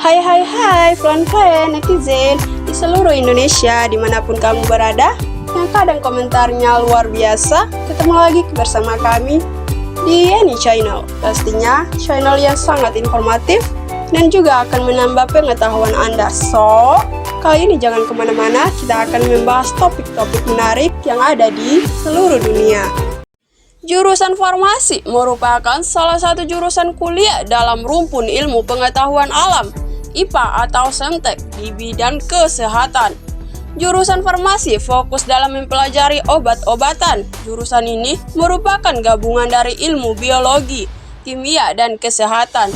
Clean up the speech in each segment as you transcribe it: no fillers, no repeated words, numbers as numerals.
Hai hai hai flan-flan netizen di seluruh Indonesia dimanapun kamu berada, yang kadang komentarnya luar biasa. Ketemu lagi bersama kami di Yeni Channel. Pastinya channel yang sangat informatif dan juga akan menambah pengetahuan Anda. So, kali ini jangan kemana-mana, kita akan membahas topik-topik menarik yang ada di seluruh dunia. Jurusan farmasi merupakan salah satu jurusan kuliah dalam rumpun ilmu pengetahuan alam (IPA) atau Saintek di bidang kesehatan. Jurusan farmasi fokus dalam mempelajari obat-obatan. Jurusan ini merupakan gabungan dari ilmu biologi, kimia, dan kesehatan.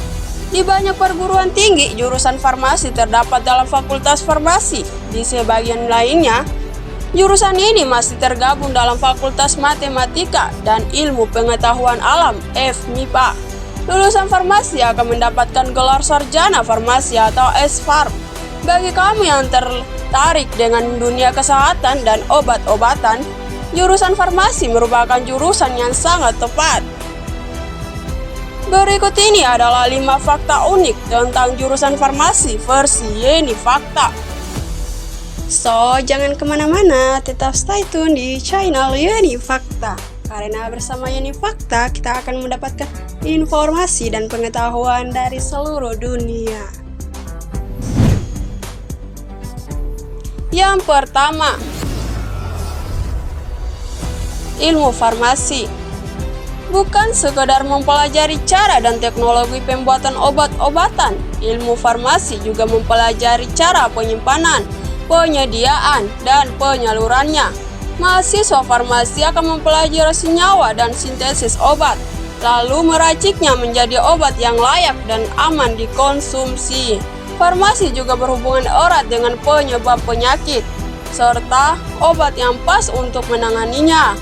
Di banyak perguruan tinggi, jurusan farmasi terdapat dalam Fakultas Farmasi. Di sebagian lainnya, jurusan ini masih tergabung dalam Fakultas Matematika dan Ilmu Pengetahuan Alam (FMIPA). Lulusan farmasi akan mendapatkan gelar sarjana farmasi atau S.Pharm. Bagi kamu yang tertarik dengan dunia kesehatan dan obat-obatan, jurusan farmasi merupakan jurusan yang sangat tepat. Berikut ini adalah 5 fakta unik tentang jurusan farmasi versi Yeni Fakta. So, jangan kemana-mana, tetap stay tune di channel Yeni Fakta. Karena bersama Yeni Fakta, kita akan mendapatkan informasi dan pengetahuan dari seluruh dunia. Yang pertama, ilmu farmasi. Bukan sekedar mempelajari cara dan teknologi pembuatan obat-obatan, ilmu farmasi juga mempelajari cara penyimpanan, penyediaan, dan penyalurannya. Mahasiswa farmasi akan mempelajari senyawa dan sintesis obat, lalu meraciknya menjadi obat yang layak dan aman dikonsumsi. Farmasi juga berhubungan erat dengan penyebab penyakit, serta obat yang pas untuk menanganinya.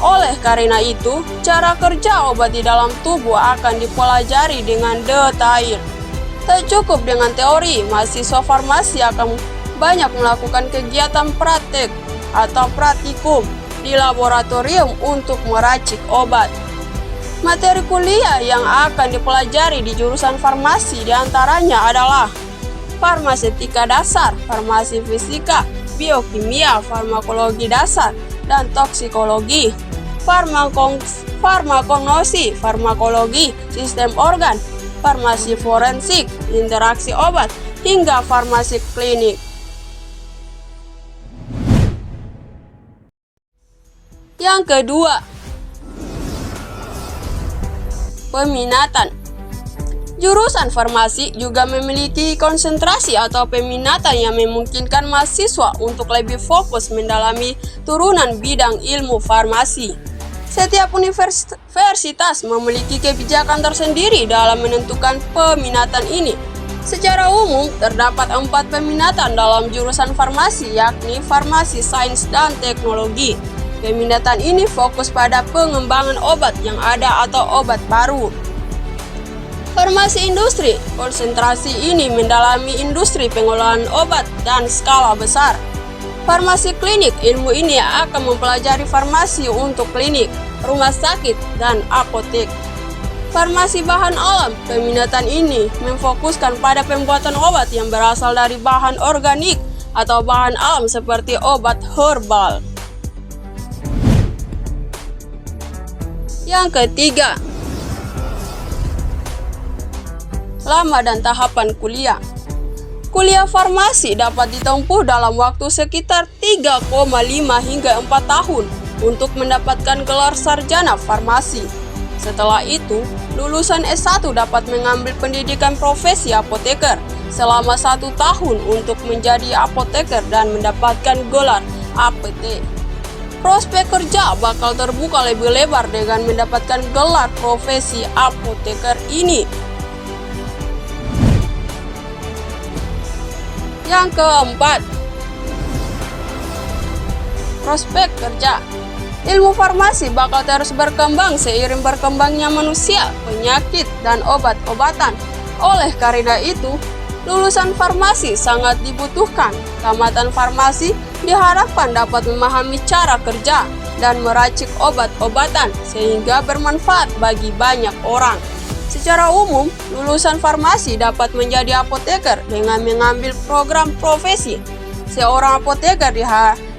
Oleh karena itu, cara kerja obat di dalam tubuh akan dipelajari dengan detail. Tak cukup dengan teori, mahasiswa farmasi akan banyak melakukan kegiatan praktek atau praktikum di laboratorium untuk meracik obat. Materi kuliah yang akan dipelajari di jurusan farmasi diantaranya adalah farmaseutika dasar, farmasi fisika, biokimia, farmakologi dasar, dan toksikologi, farmakognosi, farmakologi, sistem organ, farmasi forensik, interaksi obat, hingga farmasi klinik. Yang kedua, peminatan. Jurusan farmasi juga memiliki konsentrasi atau peminatan yang memungkinkan mahasiswa untuk lebih fokus mendalami turunan bidang ilmu farmasi. Setiap universitas memiliki kebijakan tersendiri dalam menentukan peminatan ini. Secara umum, terdapat 4 peminatan dalam jurusan farmasi, yakni farmasi, sains, dan teknologi. Peminatan ini fokus pada pengembangan obat yang ada atau obat baru. Farmasi industri, konsentrasi ini mendalami industri pengolahan obat dan skala besar. Farmasi klinik, ilmu ini akan mempelajari farmasi untuk klinik, rumah sakit, dan apotek. Farmasi bahan alam, peminatan ini memfokuskan pada pembuatan obat yang berasal dari bahan organik atau bahan alam seperti obat herbal. Yang ketiga, lama dan tahapan kuliah. Kuliah farmasi dapat ditempuh dalam waktu sekitar 3,5 hingga 4 tahun untuk mendapatkan gelar sarjana farmasi. Setelah itu, lulusan S1 dapat mengambil pendidikan profesi apoteker selama 1 tahun untuk menjadi apoteker dan mendapatkan gelar APT. Prospek kerja bakal terbuka lebih lebar dengan mendapatkan gelar profesi apoteker ini. Yang keempat, prospek kerja. Ilmu farmasi bakal terus berkembang seiring berkembangnya manusia, penyakit, dan obat-obatan. Oleh karena itu, lulusan farmasi sangat dibutuhkan. Tamatan farmasi diharapkan dapat memahami cara kerja dan meracik obat-obatan sehingga bermanfaat bagi banyak orang. Secara umum, lulusan farmasi dapat menjadi apoteker dengan mengambil program profesi. Seorang apoteker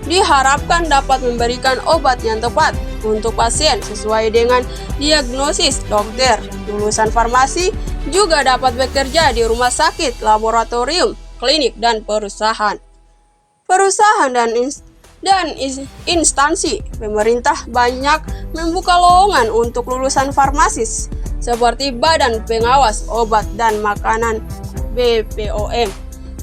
diharapkan dapat memberikan obat yang tepat untuk pasien sesuai dengan diagnosis dokter. Lulusan farmasi juga dapat bekerja di rumah sakit, laboratorium, klinik, dan perusahaan. Perusahaan dan instansi pemerintah banyak membuka lowongan untuk lulusan farmasis seperti Badan Pengawas Obat dan Makanan (BPOM),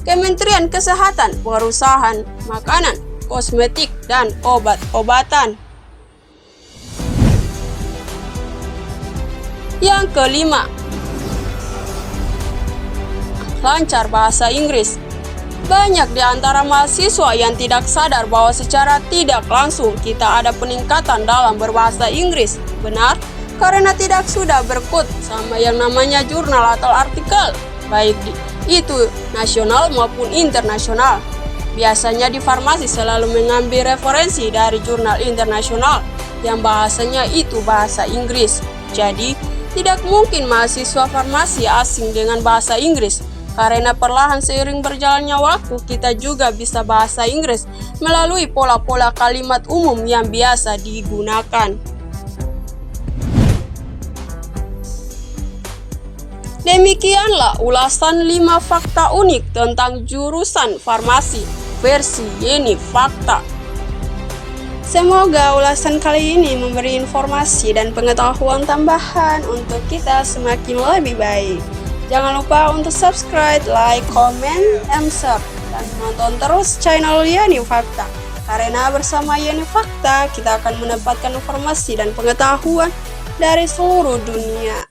Kementerian Kesehatan, Perusahaan Makanan, Kosmetik, dan Obat-obatan. Yang kelima, lancar bahasa Inggris. Banyak di antara mahasiswa yang tidak sadar bahwa secara tidak langsung kita ada peningkatan dalam berbahasa Inggris. Benar? Karena tidak sudah berkut sama yang namanya jurnal atau artikel, baik itu nasional maupun internasional. Biasanya di farmasi selalu mengambil referensi dari jurnal internasional yang bahasanya itu bahasa Inggris. Jadi, tidak mungkin mahasiswa farmasi asing dengan bahasa Inggris. Karena perlahan seiring berjalannya waktu, kita juga bisa bahasa Inggris melalui pola-pola kalimat umum yang biasa digunakan. Demikianlah ulasan 5 fakta unik tentang jurusan farmasi versi Yeni Fakta. Semoga ulasan kali ini memberi informasi dan pengetahuan tambahan untuk kita semakin lebih baik. Jangan lupa untuk subscribe, like, comment, and share, dan nonton terus channel Yeni Fakta. Karena bersama Yeni Fakta, kita akan mendapatkan informasi dan pengetahuan dari seluruh dunia.